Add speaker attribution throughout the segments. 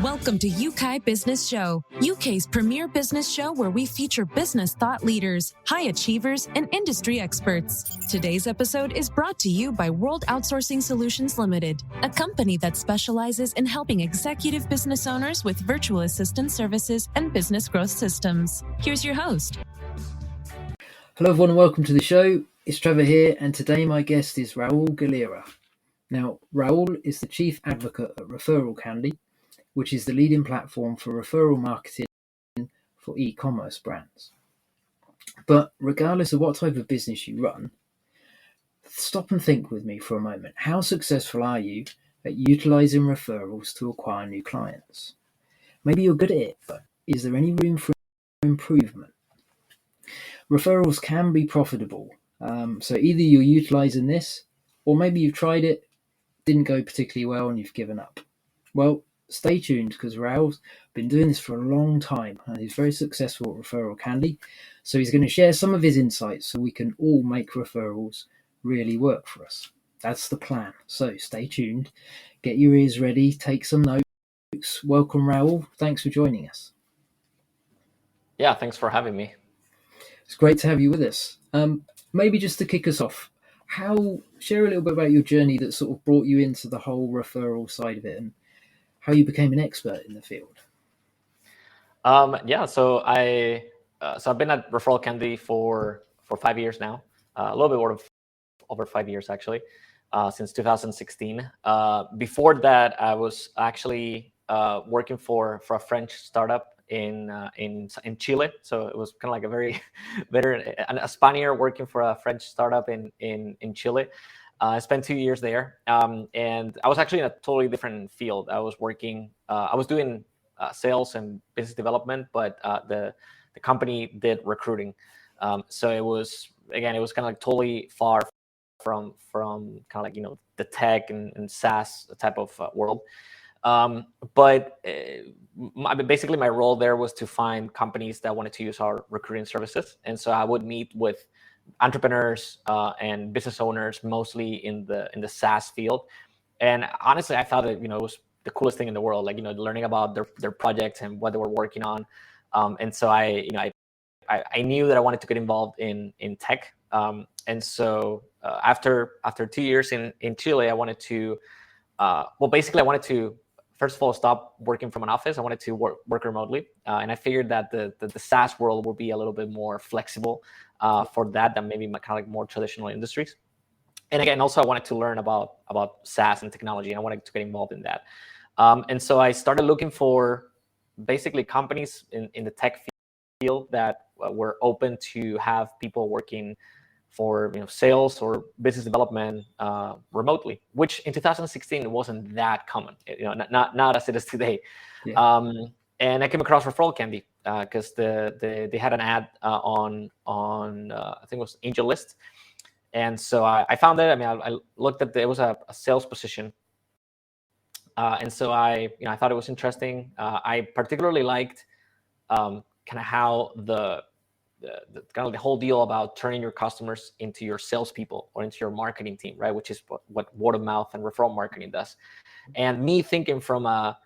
Speaker 1: Welcome to Yeukai Business Show, UK's premier business show where we feature business thought leaders, high achievers, and industry experts. Today's episode is brought to you by World Outsourcing Solutions Limited, a company that specializes in helping executive business owners with virtual assistant services and business growth systems. Here's your host.
Speaker 2: Hello everyone and welcome to the show. It's Trevor here, and today my guest is Raul Galera. Now, Raul is the chief advocate at ReferralCandy, which is the leading platform for referral marketing for e-commerce brands. But regardless of what type of business you run, stop and think with me for a moment. How successful are you at utilizing referrals to acquire new clients? Maybe you're good at it, but is there any room for improvement? Referrals can be profitable. So either you're utilizing this, or maybe you've tried it, didn't go particularly well, and you've given up. Well, stay tuned, because Raul's been doing this for a long time and he's very successful at ReferralCandy. So he's going to share some of his insights so we can all make referrals really work for us. That's the plan. So stay tuned, get your ears ready, take some notes. Welcome, Raul. Thanks for joining us.
Speaker 3: Yeah, thanks for having me.
Speaker 2: It's great to have you with us. Maybe just to kick us off, share a little bit about your journey that sort of brought you into the whole referral side of it and how you became an expert in the field.
Speaker 3: So I've been at ReferralCandy for 5 years now, a little bit over 5 years actually, since 2016. Before that, I was actually working for a French startup in Chile. So it was kind of like a very a Spaniard working for a French startup in Chile. I spent 2 years there, and I was actually in a totally different field. I was doing sales and business development, but the company did recruiting. So it was kind of like totally far from kind of like, the tech and SaaS type of world. But basically my role there was to find companies that wanted to use our recruiting services. And so I would meet with entrepreneurs and business owners, mostly in the SaaS field. And honestly, I thought that, it was the coolest thing in the world, like, learning about their projects and what they were working on. And so I knew that I wanted to get involved in tech. And so after 2 years in Chile, I wanted to, first of all, stop working from an office. I wanted to work remotely. And I figured that the SaaS world would be a little bit more flexible for that than maybe my kind of like more traditional industries. And again, also I wanted to learn about SaaS and technology, and I wanted to get involved in that. And so I started looking for basically companies in the tech field that were open to have people working for sales or business development remotely, which in 2016 wasn't that common, not as it is today. Yeah. And I came across ReferralCandy because they had an ad on I think it was AngelList, and so I found it. I looked at it was a sales position, and so I thought it was interesting. I particularly liked kind of how the kind of the whole deal about turning your customers into your salespeople or into your marketing team, right? Which is what word of mouth and referral marketing does. And me thinking from a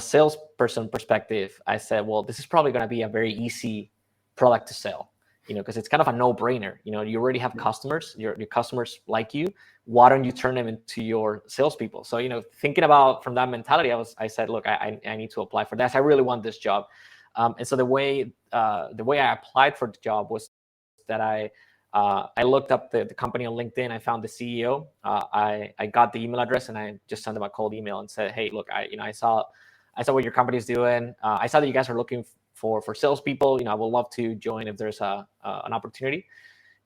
Speaker 3: salesperson perspective, I said, well, this is probably going to be a very easy product to sell, because it's kind of a no-brainer. You already have customers, your customers like you. Why don't you turn them into your salespeople? So, thinking about from that mentality, I said, look, I need to apply for this. I really want this job. And so the way I applied for the job was that I looked up the company on LinkedIn. I found the CEO. I got the email address, and I just sent them a cold email and said, hey, look, I saw what your company is doing. I saw that you guys are looking for salespeople. I would love to join if there's an opportunity.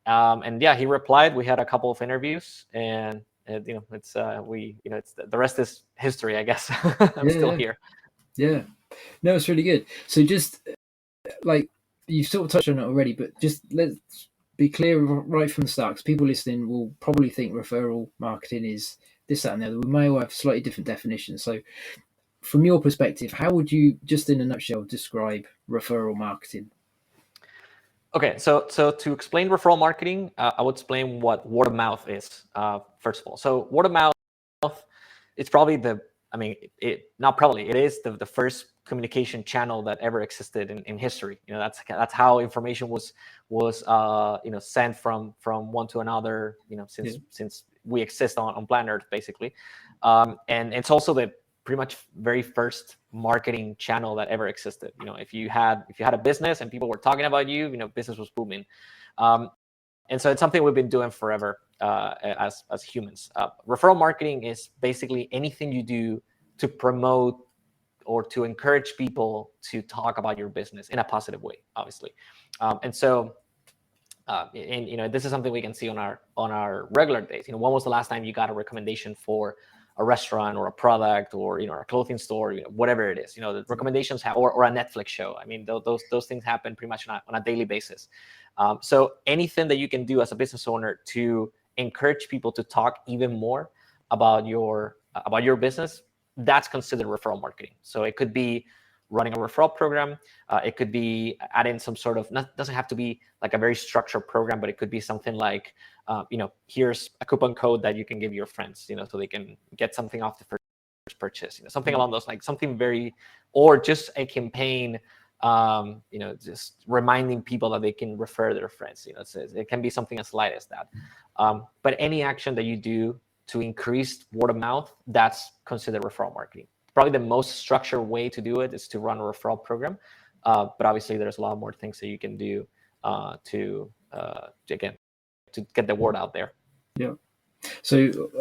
Speaker 3: And yeah, he replied. We had a couple of interviews, and it's the rest is history, I guess. I'm still here.
Speaker 2: Yeah. No, it's really good. So just like you've sort of touched on it already, but just let's be clear right from the start, because people listening will probably think referral marketing is this, that, and the other. We may all have slightly different definitions. So from your perspective, how would you, just in a nutshell, describe referral marketing?
Speaker 3: Okay, so to explain referral marketing, I would explain what word of mouth is, first of all. So word of mouth, it's probably the I mean, it is the first communication channel that ever existed in history. That's how information was sent from one to another, since we exist on planet Earth, basically. And it's also the pretty much very first marketing channel that ever existed. If you had a business and people were talking about you, business was booming. And so it's something we've been doing forever as humans. Referral marketing is basically anything you do to promote or to encourage people to talk about your business in a positive way, obviously. And so, this is something we can see on our regular days. When was the last time you got a recommendation for a restaurant or a product or a clothing store, whatever it is? The recommendations or a Netflix show. I mean, those things happen pretty much on a daily basis. So anything that you can do as a business owner to encourage people to talk even more about your business, that's considered referral marketing. So it could be running a referral program. It could be adding some sort of, doesn't have to be like a very structured program, but it could be something like, here's a coupon code that you can give your friends, so they can get something off the first purchase, something along those, like something very, or just a campaign, just reminding people that they can refer their friends. It can be something as light as that. But any action that you do to increase word of mouth, that's considered referral marketing. Probably the most structured way to do it is to run a referral program. But obviously there's a lot more things that you can do to get the word out there.
Speaker 2: Yeah. So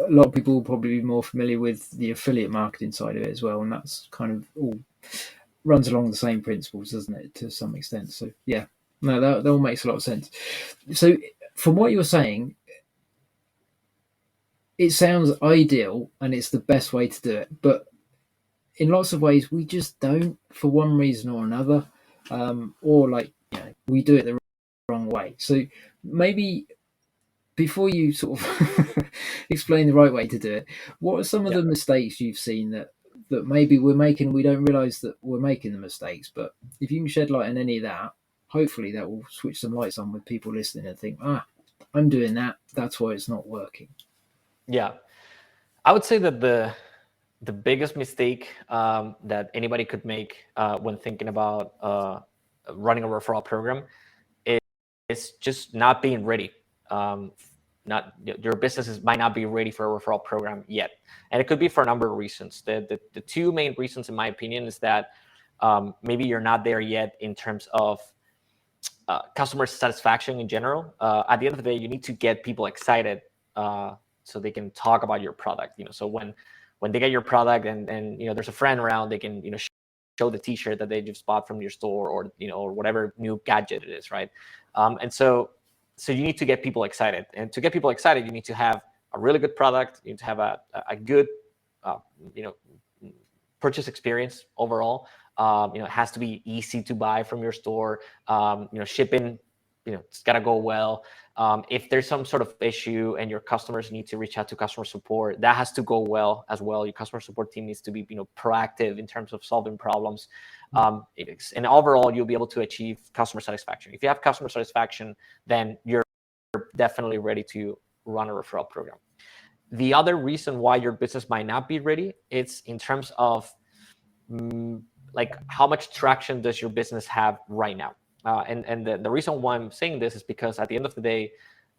Speaker 2: a lot of people will probably be more familiar with the affiliate marketing side of it as well. And that's kind of all runs along the same principles, doesn't it, to some extent? So yeah, no, that all makes a lot of sense. So from what you're saying, it sounds ideal and it's the best way to do it, but in lots of ways we just don't, for one reason or another, or we do it the wrong way. So maybe before you sort of explain the right way to do it, what are some of the mistakes you've seen that maybe we're making? We don't realize that we're making the mistakes, but if you can shed light on any of that, hopefully that will switch some lights on with people listening and think, I'm doing that, that's why it's not working.
Speaker 3: Yeah, I would say that the biggest mistake that anybody could make when thinking about running a referral program is just not being ready. Your businesses might not be ready for a referral program yet, and it could be for a number of reasons. The two main reasons, in my opinion, is that maybe you're not there yet in terms of customer satisfaction in general. At the end of the day, you need to get people excited so they can talk about your product. So when they get your product and there's a friend around, they can show the T-shirt that they just bought from your store, or whatever new gadget it is, right? And so you need to get people excited, and to get people excited, you need to have a really good product. You need to have a good purchase experience overall. It has to be easy to buy from your store. Shipping, it's got to go well. If there's some sort of issue and your customers need to reach out to customer support, that has to go well as well. Your customer support team needs to be proactive in terms of solving problems. And overall, you'll be able to achieve customer satisfaction. If you have customer satisfaction, then you're definitely ready to run a referral program. The other reason why your business might not be ready, it's in terms of how much traction does your business have right now? And the reason why I'm saying this is because at the end of the day,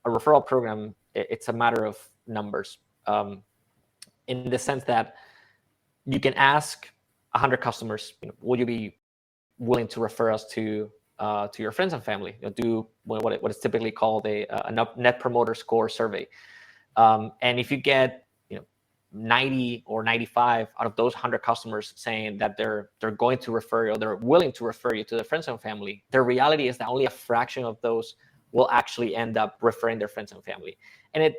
Speaker 3: a referral program, it's a matter of numbers, in the sense that you can ask 100 customers, would you be willing to refer us to your friends and family? Do what is typically called a net promoter score survey. And if you get 90 or 95 out of those 100 customers saying that they're going to refer you, or they're willing to refer you to their friends and family, the reality is that only a fraction of those will actually end up referring their friends and family. And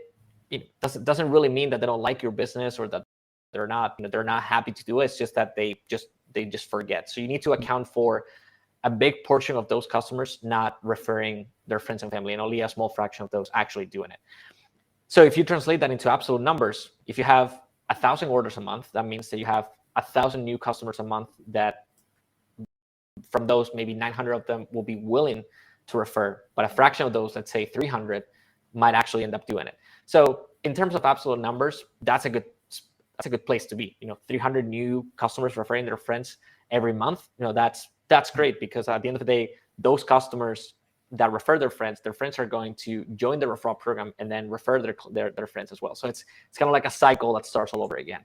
Speaker 3: it doesn't really mean that they don't like your business or that they're not happy to do it. It's just that they just forget. So you need to account for a big portion of those customers not referring their friends and family, and only a small fraction of those actually doing it. So if you translate that into absolute numbers, if you have 1,000 orders a month, that means that you have 1,000 new customers a month that from those, maybe 900 of them will be willing to refer, but a fraction of those, let's say 300, might actually end up doing it. So in terms of absolute numbers, that's a good that's a good place to be. 300 new customers referring their friends every month. That's great, because at the end of the day, those customers that refer their friends are going to join the referral program and then refer their friends as well. So it's kind of like a cycle that starts all over again.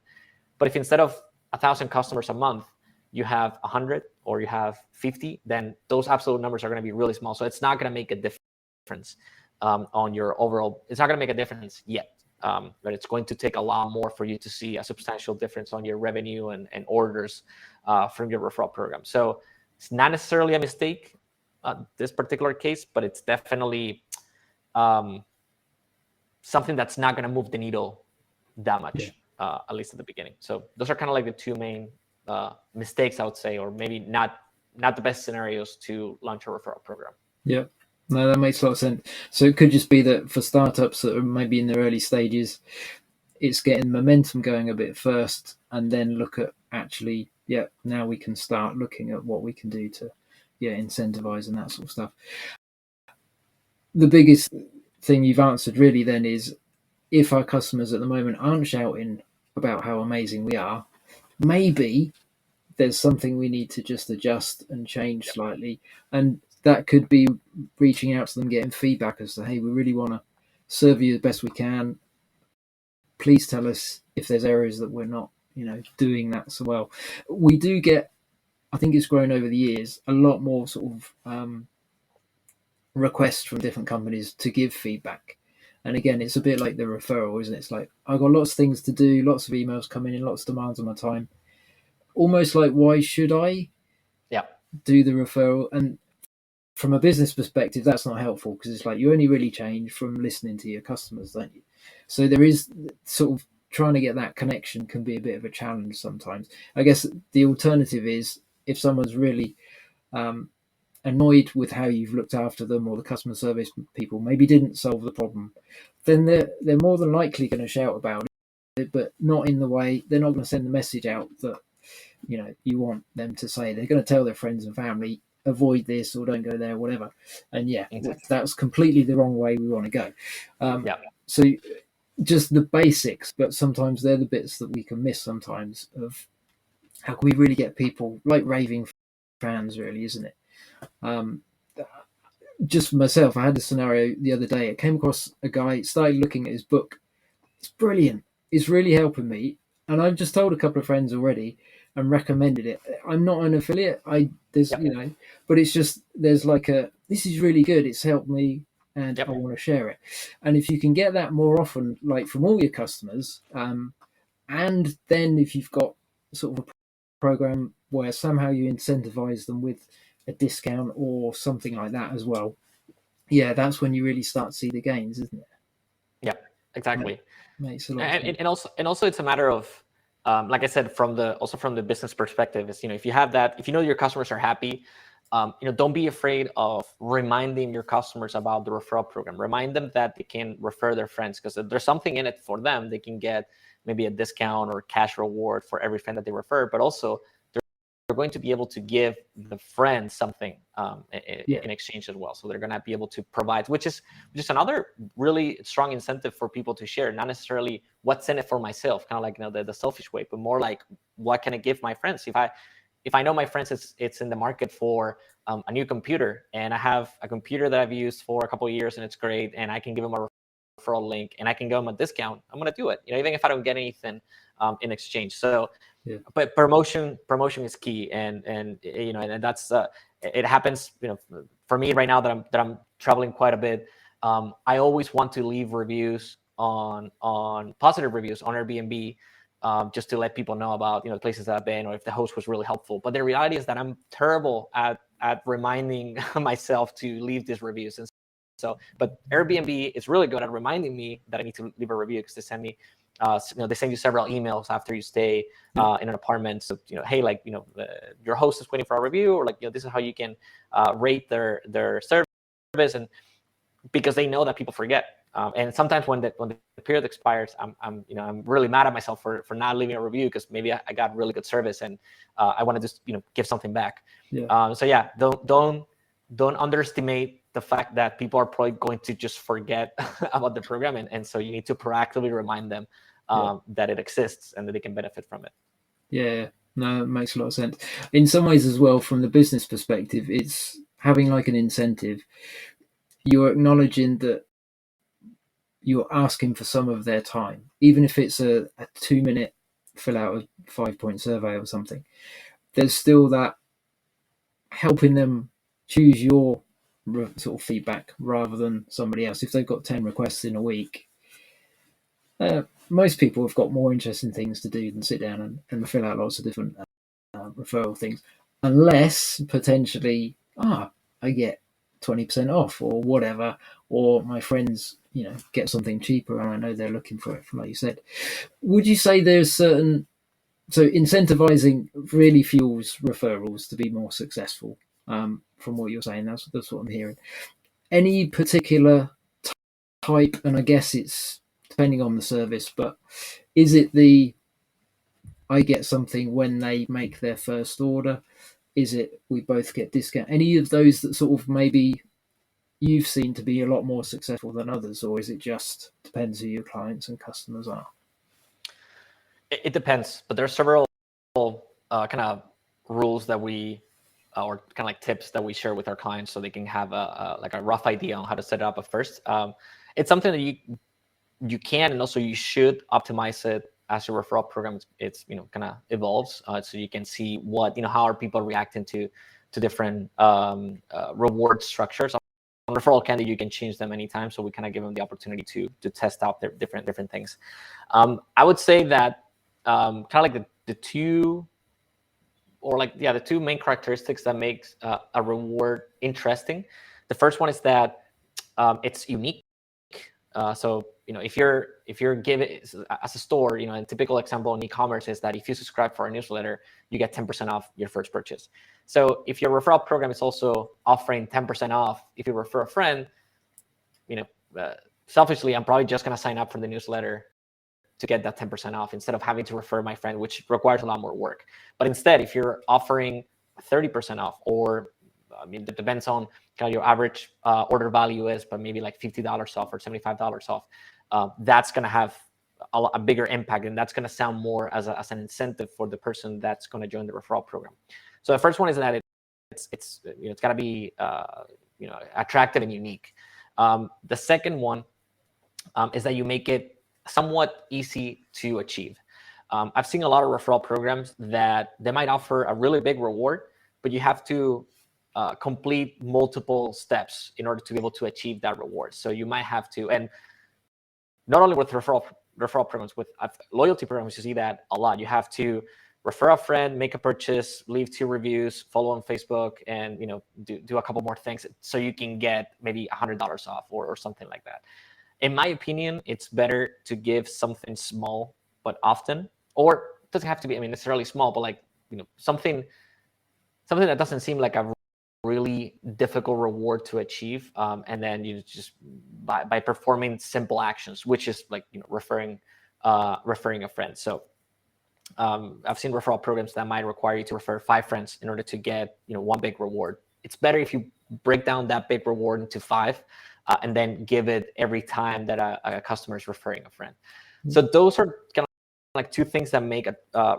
Speaker 3: But if instead of 1,000 customers a month, you have 100 or you have 50, then those absolute numbers are going to be really small. So it's not going to make a difference on your overall. It's not going to make a difference yet, but it's going to take a lot more for you to see a substantial difference on your revenue and orders from your referral program. So it's not necessarily a mistake, this particular case, but it's definitely something that's not going to move the needle that much, at least at the beginning. So those are kind of like the two main mistakes, I would say, or maybe not the best scenarios to launch a referral program.
Speaker 2: Yeah, no, that makes a lot of sense. So it could just be that for startups that are maybe in their early stages, it's getting momentum going a bit first, and then look at actually, now we can start looking at what we can do to, incentivize and that sort of stuff. The biggest thing you've answered really then is, if our customers at the moment aren't shouting about how amazing we are, maybe there's something we need to just adjust and change slightly. And that could be reaching out to them, getting feedback as to, hey, we really want to serve you the best we can. Please tell us if there's areas that we're not, doing that so well. We do get, I think it's grown over the years, a lot more sort of requests from different companies to give feedback. And again, it's a bit like the referral, isn't it? It's like, I've got lots of things to do, lots of emails coming in, lots of demands on my time. Almost like, why should I do the referral? And from a business perspective, that's not helpful, because it's like you only really change from listening to your customers, don't you? So there is sort of trying to get that connection can be a bit of a challenge sometimes. I guess the alternative is, if someone's really annoyed with how you've looked after them, or the customer service people maybe didn't solve the problem, then they're more than likely going to shout about it, but not in the way, they're not going to send the message out that you want them to say. They're going to tell their friends and family, avoid this or don't go there, whatever. And exactly. That's completely the wrong way we want to go. So just the basics, but sometimes they're the bits that we can miss sometimes, of how can we really get people like raving fans, really, isn't it? Just for myself, I had a scenario the other day. I came across a guy, started looking at his book. It's brilliant. It's really helping me. And I've just told a couple of friends already and recommended it. I'm not an affiliate. But it's just, there's like this is really good. It's helped me, and I want to share it. And if you can get that more often, like from all your customers, and then if you've got sort of a program where somehow you incentivize them with a discount or something like that as well, that's when you really start to see the gains, isn't it?
Speaker 3: Yeah, exactly.
Speaker 2: Makes a lot of sense.
Speaker 3: And also it's a matter of, like I said, from the business perspective, is, if you have that, if your customers are happy, don't be afraid of reminding your customers about the referral program. Remind them that they can refer their friends, because if there's something in it for them, they can get maybe a discount or cash reward for every friend that they refer, but also they're going to be able to give the friend something in exchange as well. So they're going to be able to provide, which is another really strong incentive for people to share. Not necessarily what's in it for myself, kind of like the selfish way, but more like, what can I give my friends? If I know my friends it's in the market for a new computer, and I have a computer that I've used for a couple of years and it's great, and I can give them a referral link and I can give them a discount, I'm going to do it. Even if I don't get anything in exchange. So. But promotion is key, and that's it happens. For me right now that I'm traveling quite a bit, I always want to leave reviews on positive reviews on Airbnb, just to let people know about the places that I've been, or if the host was really helpful. But the reality is that I'm terrible at reminding myself to leave these reviews, and but Airbnb is really good at reminding me that I need to leave a review, because they send me. They send you several emails after you stay in an apartment. So, hey, your host is waiting for a review, or this is how you can rate their service, and because they know that people forget. And sometimes when the period expires, I'm really mad at myself for not leaving a review, because maybe I got really good service and I want to just give something back. Don't underestimate the fact that people are probably going to just forget about the program, and so you need to proactively remind them that it exists and that they can benefit from it.
Speaker 2: Yeah, no, it makes a lot of sense. In some ways as well, from the business perspective, it's having like an incentive. You're acknowledging that you're asking for some of their time, even if it's a 2-minute fill out a 5-point survey or something. There's still that helping them choose your sort of feedback rather than somebody else. If they've got 10 requests in a week, most people have got more interesting things to do than sit down and fill out lots of different referral things, unless potentially, I get 20% off or whatever, or my friends, get something cheaper and I know they're looking for it, from like you said. Would you say there's so incentivizing really fuels referrals to be more successful? From what you're saying, that's what I'm hearing. Any particular type, and I guess it's depending on the service, but is it I get something when they make their first order? Is it we both get discount? Any of those that sort of maybe you've seen to be a lot more successful than others, or is it just depends who your clients and customers are?
Speaker 3: It depends, but there are several kind of rules that we or kind of like tips that we share with our clients so they can have a rough idea on how to set it up at first. It's something that you can and also you should optimize it as your referral program it's kind of evolves, so you can see what how are people reacting to different reward structures. On ReferralCandy, you can change them anytime, so we kind of give them the opportunity to test out their different things. I would say that kind of like the two main characteristics that makes a reward interesting. The first one is that it's unique. So if you're giving as a store, a typical example in e-commerce is that if you subscribe for our newsletter, you get 10% off your first purchase. So if your referral program is also offering 10% off if you refer a friend, selfishly, I'm probably just going to sign up for the newsletter to get that 10% off instead of having to refer my friend, which requires a lot more work. But instead, if you're offering 30% off, or it depends on kind of your average order value is, but maybe like $50 off or $75 off, that's going to have a bigger impact, and that's going to sound more as an incentive for the person that's going to join the referral program. So the first one is that it's got to be attractive and unique. The second one is that you make it somewhat easy to achieve. I've seen a lot of referral programs that they might offer a really big reward, but you have to complete multiple steps in order to be able to achieve that reward. So you might have to, and not only with referral programs, with loyalty programs, you see that a lot. You have to refer a friend, make a purchase, leave 2 reviews, follow on Facebook, and do a couple more things so you can get maybe $100 off or something like that. In my opinion, it's better to give something small but often, or it doesn't have to be necessarily small, but like something that doesn't seem like a really difficult reward to achieve, and then you just by performing simple actions, which is like referring a friend. So I've seen referral programs that might require you to refer 5 friends in order to get one big reward. It's better if you break down that big reward into 5 and then give it every time that a customer is referring a friend. So those are kind of like 2 things that make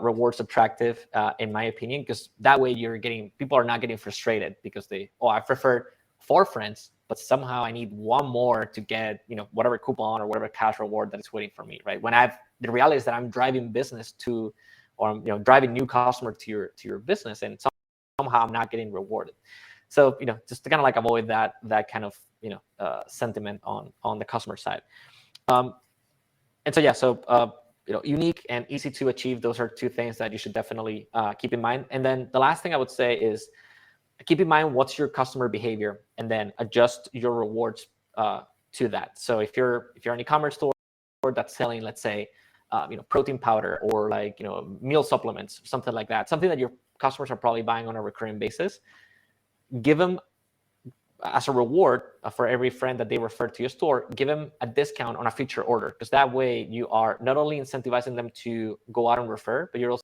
Speaker 3: rewards attractive, in my opinion, because that way people are not getting frustrated because I've referred 4 friends, but somehow I need 1 more to get whatever coupon or whatever cash reward that is waiting for me, right? When the reality is that I'm driving business or I'm driving new customer to your business, and somehow I'm not getting rewarded. So just to kind of like avoid that kind of sentiment on the customer side. And so unique and easy to achieve. Those are 2 things that you should definitely keep in mind. And then the last thing I would say is keep in mind what's your customer behavior, and then adjust your rewards to that. So if you're an e-commerce store that's selling, let's say, protein powder or like meal supplements, something like that, something that your customers are probably buying on a recurring basis, give them as a reward for every friend that they refer to your store, give them a discount on a future order, because that way you are not only incentivizing them to go out and refer, but you're also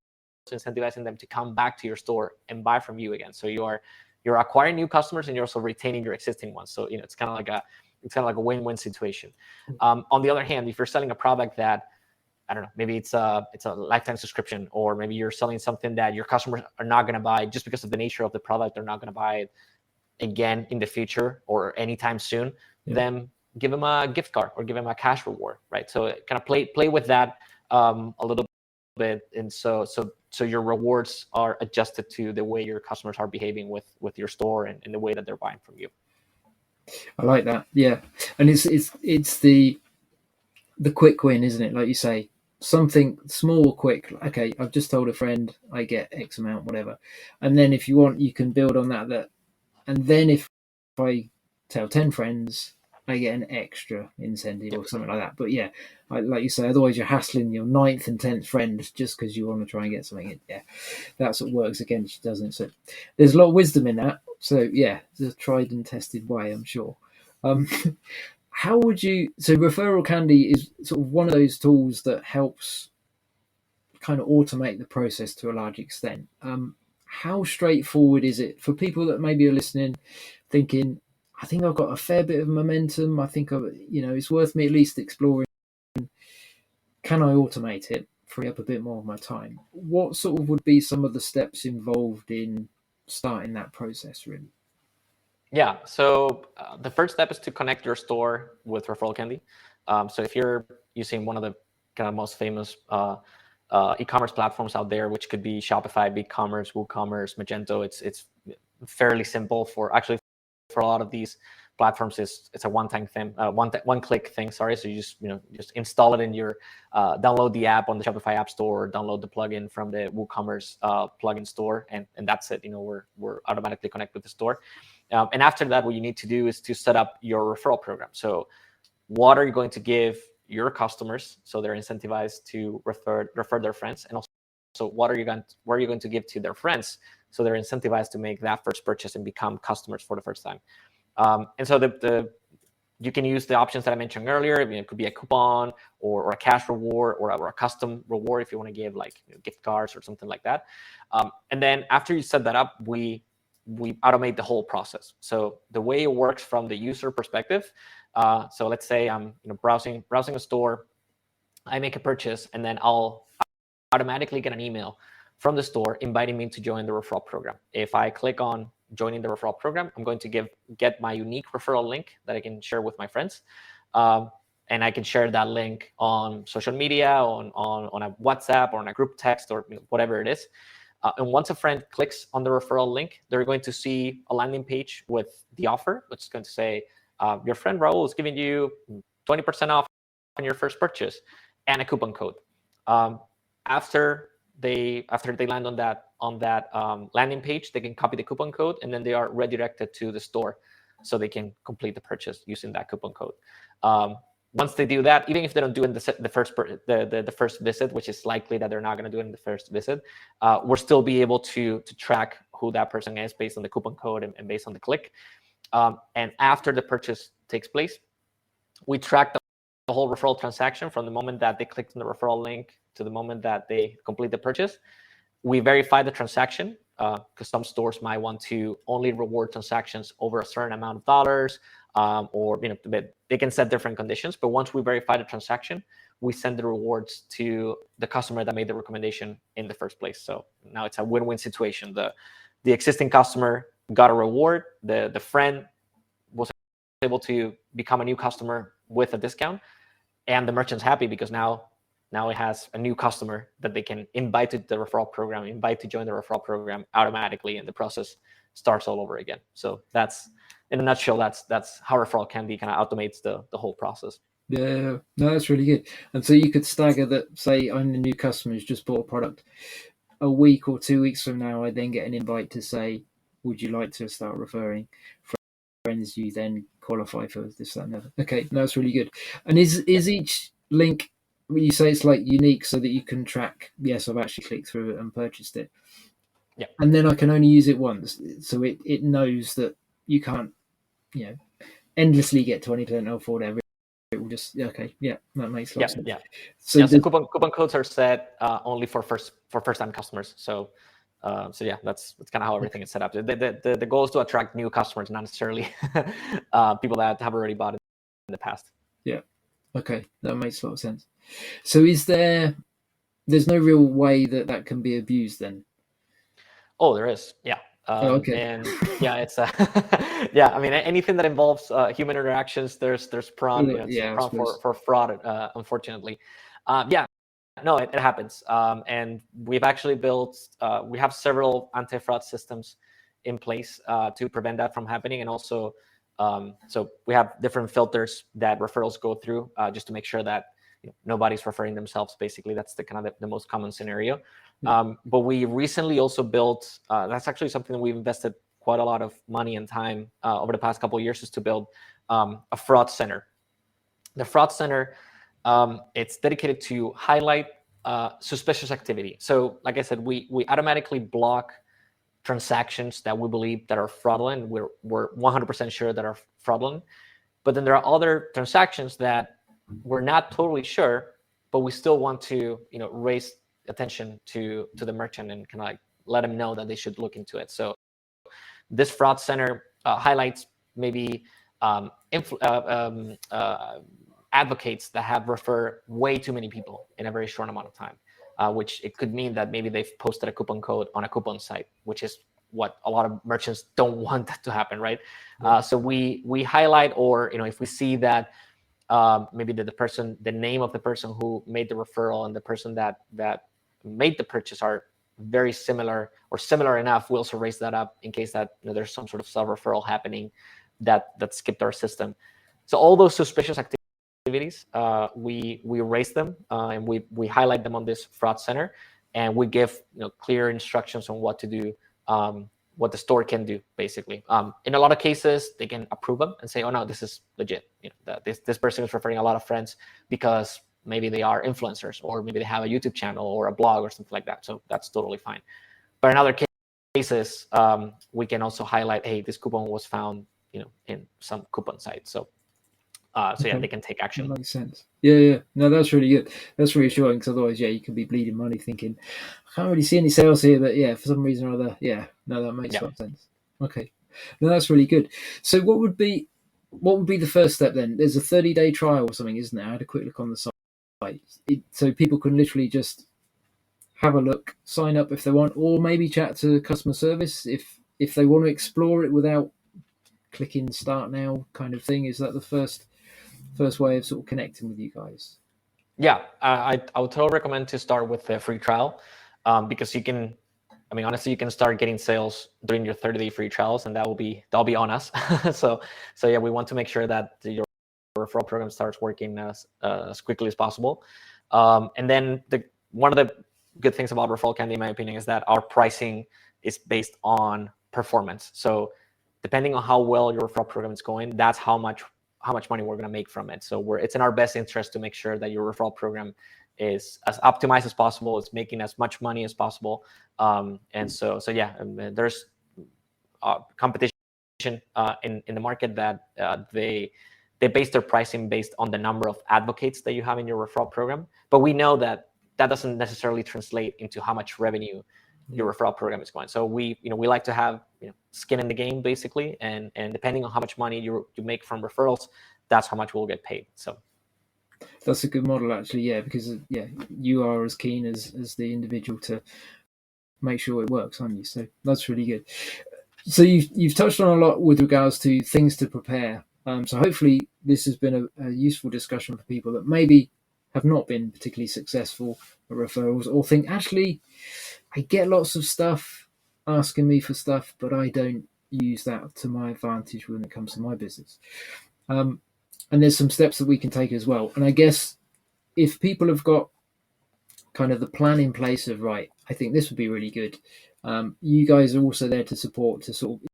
Speaker 3: incentivizing them to come back to your store and buy from you again. So you're acquiring new customers and you're also retaining your existing ones. So it's kind of like a win-win situation. On the other hand, if you're selling a product that I don't know, maybe it's a lifetime subscription, or maybe you're selling something that your customers are not going to buy just because of the nature of the product. They're not going to buy it again in the future or anytime soon. Then give them a gift card or give them a cash reward, right? So kind of play with that a little bit, and so your rewards are adjusted to the way your customers are behaving with your store and the way that they're buying from you.
Speaker 2: I like that. Yeah, and it's the quick win, isn't it? Like you say, something small, quick. Okay, I've just told a friend I get X amount, whatever, and then if you want, you can build on that. And then if I tell 10 friends, I get an extra incentive or something like that. But yeah, like you say, otherwise you're hassling your 9th and 10th friend just because you want to try and get something in. Yeah, that's what works against you, doesn't it? So there's a lot of wisdom in that. So yeah, it's a tried and tested way, I'm sure. How would you? So ReferralCandy is sort of one of those tools that helps kind of automate the process to a large extent. How straightforward is it for people that maybe are listening, thinking, I think I've got a fair bit of momentum. I think it's worth me at least exploring. Can I automate it, free up a bit more of my time? What sort of would be some of the steps involved in starting that process, really?
Speaker 3: Yeah, so the first step is to connect your store with ReferralCandy. So if you're using one of the kind of most famous e-commerce platforms out there, which could be Shopify, BigCommerce, WooCommerce, Magento, it's fairly simple for a lot of these platforms. It's a one-time thing, one-click thing. Sorry, so you just install it in your download the app on the Shopify App Store, download the plugin from the WooCommerce plugin store, and that's it. We're automatically connected with the store. And after that, what you need to do is to set up your referral program. So what are you going to give your customers so they're incentivized to refer their friends? And also, what are you going to give to their friends so they're incentivized to make that first purchase and become customers for the first time? And so you can use the options that I mentioned earlier. It could be a coupon or a cash reward or a custom reward if you want to give gift cards or something like that. And then after you set that up, we automate the whole process. So the way it works from the user perspective, so let's say I'm browsing a store, I make a purchase, and then I'll automatically get an email from the store inviting me to join the referral program. If I click on joining the referral program, I'm going to get my unique referral link that I can share with my friends. And I can share that link on social media, on a WhatsApp or on a group text or whatever it is. And once a friend clicks on the referral link, they're going to see a landing page with the offer, which is going to say, your friend Raul is giving you 20% off on your first purchase and a coupon code. After they land on that landing page, they can copy the coupon code, and then they are redirected to the store so they can complete the purchase using that coupon code. Once they do that, even if they don't do it in the first visit, which is likely that they're not going to do it in the first visit, we'll still be able to track who that person is based on the coupon code and based on the click. And after the purchase takes place, we track the whole referral transaction from the moment that they clicked on the referral link to the moment that they complete the purchase. We verify the transaction because some stores might want to only reward transactions over a certain amount of dollars, or they can set different conditions. But once we verify the transaction, we send the rewards to the customer that made the recommendation in the first place. So now it's a win-win situation. The existing customer got a reward. The friend was able to become a new customer with a discount, and the merchant's happy because now it has a new customer that they can invite to the referral program, invite to join the referral program automatically, and the process starts all over again. So that's, in a nutshell, that's how ReferralCandy kind of automates the whole process.
Speaker 2: Yeah, no, that's really good. And so you could stagger that, say I'm the new customer who's just bought a product. A week or 2 weeks from now, I then get an invite to say, would you like to start referring friends? You then qualify for this, that, and the other. Okay, no, that's really good. And is each link, you say it's like unique so that you can track, yes, I've actually clicked through it and purchased it.
Speaker 3: Yeah.
Speaker 2: And then I can only use it once. So it knows that you can't, endlessly get 20% off or whatever. It will just, okay, yeah, that makes a lot of sense.
Speaker 3: Yeah.
Speaker 2: So,
Speaker 3: so coupon codes are set only for first-time customers. So yeah, that's kind of how everything is set up. The goal is to attract new customers, not necessarily people that have already bought in the past.
Speaker 2: Yeah. Okay, that makes a lot of sense. So there's no real way that can be abused then?
Speaker 3: Oh, there is. Yeah.
Speaker 2: Okay.
Speaker 3: And yeah, it's yeah. I mean, anything that involves human interactions, there's prone, it's
Speaker 2: Yeah, I
Speaker 3: prone
Speaker 2: suppose.
Speaker 3: for fraud, unfortunately. Yeah, no, it happens. And we've actually built, we have several anti-fraud systems in place to prevent that from happening. And also, so we have different filters that referrals go through just to make sure that nobody's referring themselves. Basically, that's the kind of the most common scenario. But we recently also built, that's actually something that we've invested quite a lot of money and time over the past couple of years, is to build a fraud center. The fraud center, it's dedicated to highlight suspicious activity. So like I said, we automatically block transactions that we believe that are fraudulent. We're 100% sure that are fraudulent. But then there are other transactions that we're not totally sure, but we still want to raise attention to the merchant and kind of like let them know that they should look into it. So this fraud center highlights maybe advocates that have referred way too many people in a very short amount of time, which it could mean that maybe they've posted a coupon code on a coupon site, which is what a lot of merchants don't want that to happen, right? So we highlight, or if we see that maybe the name of the person who made the referral and the person that made the purchase are very similar or similar enough, we also raise that up in case that there's some sort of self-referral happening that skipped our system. So all those suspicious activities, we raise them and we highlight them on this fraud center, and we give clear instructions on what to do, what the store can do, basically. In a lot of cases, they can approve them and say, oh no, this is legit. This person is referring a lot of friends because maybe they are influencers, or maybe they have a YouTube channel or a blog or something like that. So that's totally fine. But in other cases, we can also highlight, hey, this coupon was found, in some coupon site. So
Speaker 2: Okay.
Speaker 3: yeah, they can take action.
Speaker 2: That makes sense. Yeah. No, that's really good. That's reassuring, because otherwise, you could be bleeding money thinking, I can't really see any sales here, but yeah, for some reason or other, no, that makes sense. Okay. No, that's really good. So what would be the first step then? There's a 30-day trial or something, isn't there? I had a quick look on the site. So people can literally just have a look, sign up if they want, or maybe chat to customer service if they want to explore it without clicking start now kind of thing. Is that the first way of sort of connecting with you guys?
Speaker 3: Yeah, I would totally recommend to start with a free trial, because you can, honestly, you can start getting sales during your 30-day free trials, and that'll be on us. so yeah, we want to make sure that your referral program starts working as quickly as possible. And then one of the good things about ReferralCandy, in my opinion, is that our pricing is based on performance. So depending on how well your referral program is going, that's how much money we're going to make from it. So it's in our best interest to make sure that your referral program is as optimized as possible. It's making as much money as possible. And so yeah, there's competition in the market that they base their pricing based on the number of advocates that you have in your referral program. But we know that doesn't necessarily translate into how much revenue your referral program is going. So we like to have skin in the game, basically, and depending on how much money you make from referrals, that's how much we'll get paid. So
Speaker 2: that's a good model, actually, because you are as keen as the individual to make sure it works, aren't you? So that's really good. So you've touched on a lot with regards to things to prepare. So hopefully this has been a useful discussion for people that maybe have not been particularly successful at referrals, or think, actually, I get lots of stuff asking me for stuff, but I don't use that to my advantage when it comes to my business. And there's some steps that we can take as well. And I guess if people have got kind of the plan in place of, right, I think this would be really good, you guys are also there to support, to sort of,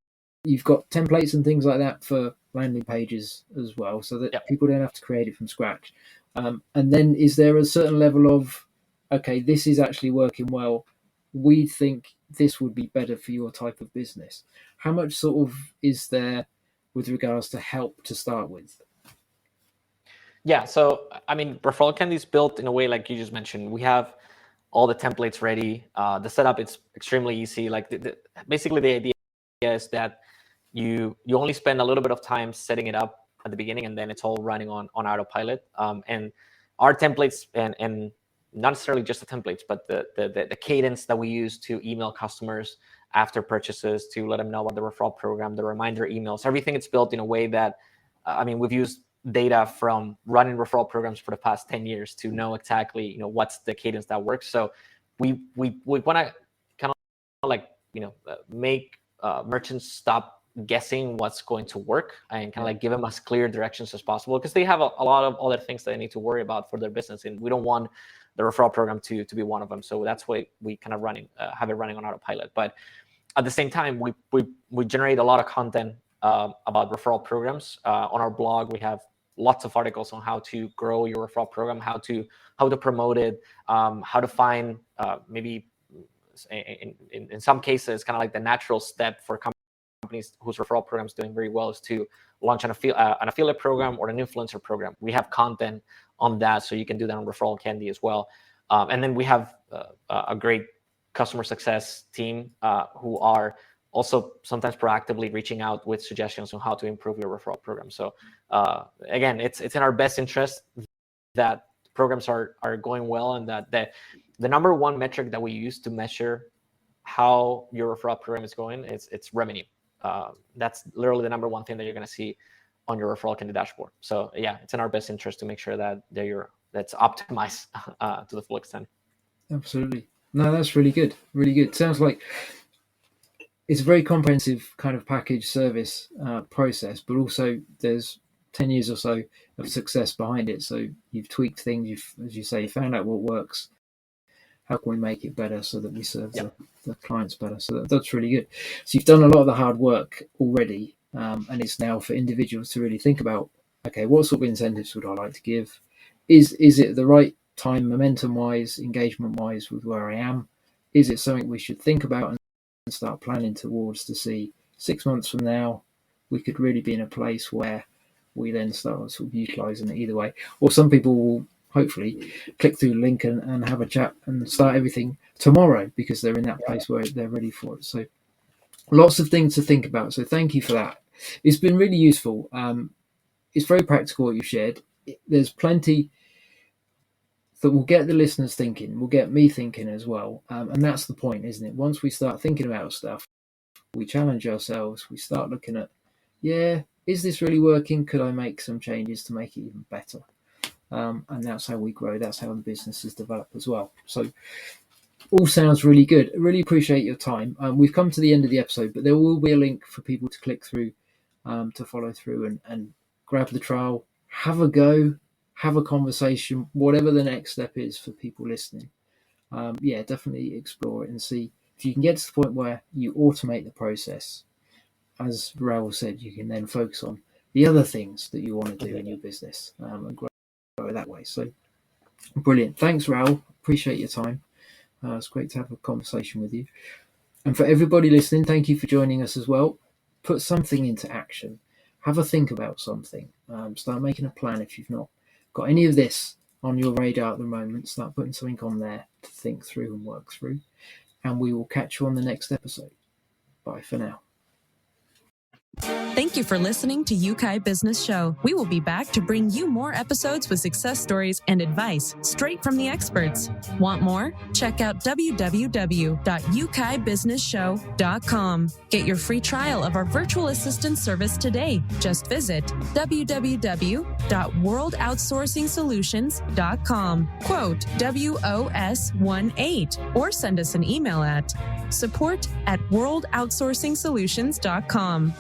Speaker 2: you've got templates and things like that for landing pages as well, so that people don't have to create it from scratch. And then is there a certain level of, okay, this is actually working well, we think this would be better for your type of business? How much sort of is there with regards to help to start with?
Speaker 3: Yeah, so ReferralCandy is built in a way like you just mentioned. We have all the templates ready. The setup is extremely easy. Like basically the idea is that you only spend a little bit of time setting it up at the beginning, and then it's all running on autopilot. And our templates and not necessarily just the templates, but the cadence that we use to email customers after purchases, to let them know about the referral program, the reminder emails, everything is built in a way that, we've used data from running referral programs for the past 10 years to know exactly, what's the cadence that works. So we want to kind of like, make merchants stop guessing what's going to work and kind of like give them as clear directions as possible, because they have a lot of other things that they need to worry about for their business, and we don't want the referral program to be one of them. So that's why we kind of have it running on autopilot. But at the same time, we generate a lot of content about referral programs. On our blog, we have lots of articles on how to grow your referral program, how to promote it, how to find maybe in some cases kind of like the natural step for companies whose referral program is doing very well is to launch an affiliate program or an influencer program. We have content on that, so you can do that on ReferralCandy as well. And then we have a great customer success team who are also sometimes proactively reaching out with suggestions on how to improve your referral program. So again, it's in our best interest that programs are going well, and that the number one metric that we use to measure how your referral program is going, it's revenue. That's literally the number one thing that you're going to see on your ReferralCandy dashboard. So yeah, it's in our best interest to make sure that that's optimized to the full extent.
Speaker 2: Absolutely. No, that's really good. Really good. Sounds like it's a very comprehensive kind of package service process, but also there's 10 years or so of success behind it. So you've tweaked things, you've, as you say, found out what works. How can we make it better so that we serve the clients better? So that's really good. So you've done a lot of the hard work already, and it's now for individuals to really think about, okay, what sort of incentives would I like to give? Is it the right time, momentum-wise, engagement-wise with where I am? Is it something we should think about and start planning towards to see 6 months from now we could really be in a place where we then start sort of utilising it either way? Or some people will hopefully click through the link and have a chat and start everything tomorrow because they're in that place where they're ready for it. So lots of things to think about. So thank you for that. It's been really useful. It's very practical what you've shared. There's plenty that will get the listeners thinking, will get me thinking as well. And that's the point, isn't it? Once we start thinking about stuff, we challenge ourselves, we start looking at, is this really working? Could I make some changes to make it even better? And that's how we grow. That's how the businesses develop as well. So all sounds really good. I really appreciate your time. We've come to the end of the episode, but there will be a link for people to click through to follow through and grab the trial, have a go, have a conversation, whatever the next step is for people listening. Definitely explore it and see if you can get to the point where you automate the process. As Raul said, you can then focus on the other things that you want to do in your business and grow that way. So brilliant. Thanks, Raul. Appreciate your time. It's great to have a conversation with you. And for everybody listening, thank you for joining us as well. Put something into action. Have a think about something. Start making a plan if you've not got any of this on your radar at the moment. Start putting something on there to think through and work through. And we will catch you on the next episode. Bye for now.
Speaker 1: Thank you for listening to Yeukai Business Show. We will be back to bring you more episodes with success stories and advice straight from the experts. Want more? Check out www.yeukaibusinessshow.com. Get your free trial of our virtual assistant service today. Just visit www.worldoutsourcingsolutions.com. Quote WOS18 or send us an email at support@worldoutsourcingsolutions.com.